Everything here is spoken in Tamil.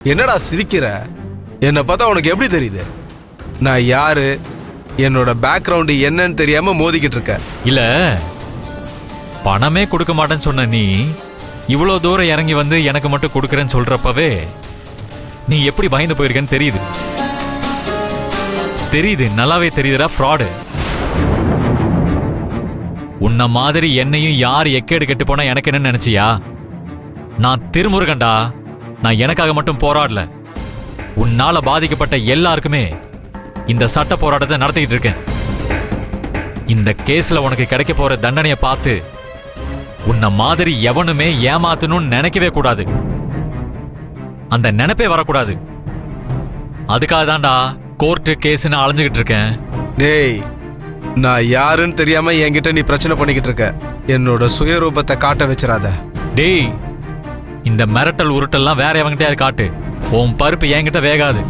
என்னடா சிரிக்கிற? என்னை பார்த்தா உனக்கு எப்படி தெரியுது? நான் யாரு, என்னோட பேக்ரவுண்டு என்னன்னு தெரியாம மோதிக்கிட்டு இருக்க. இல்ல, பணமே கொடுக்க மாட்டேன்னு சொன்ன நீ இவ்வளோ தூரம் இறங்கி வந்து எனக்கு மட்டும் கொடுக்குறேன்னு சொல்றப்பவே நீ எப்படி பயந்து போயிருக்கன்னு தெரியுது. தெரியுது, நல்லாவே தெரியுதுடா ஃப்ராடு. உன்ன மாதிரி என்னையும் யார் எக்கேடு கெட்டு போனா எனக்கு என்ன நினைச்சியா? நான் திருமுருகன்டா. நான் எனக்காக மட்டும் போராடல, உன்னால பாதிக்கப்பட்ட எல்லாருக்குமே இந்த சட்ட போராட்டத்தை நடத்திக்கிட்டு இருக்கேன். இந்த கேஸ்ல உனக்கு கிடைக்க போற தண்டனையை பார்த்து உன்ன மாதிரி எவனுமே ஏமாத்தணும்னு நினைக்கவே கூடாது. அந்த நினைப்பே வரக்கூடாது. அதுக்காக தான்டா கோர்ட்டு கேஸ்ன்னு அலைஞ்சுகிட்டு இருக்கேன். டேய், நான் யாருன்னு தெரியாம என்கிட்ட நீ பிரச்சனை பண்ணிக்கிட்டு இருக்க. என்னோட சுயரூபத்தை காட்ட வச்சிடாத. டேய், இந்த மிரட்டல் உருட்டெல்லாம் வேற எவங்கிட்டே காட்டு. உன் பருப்பு என்கிட்ட வேகாது.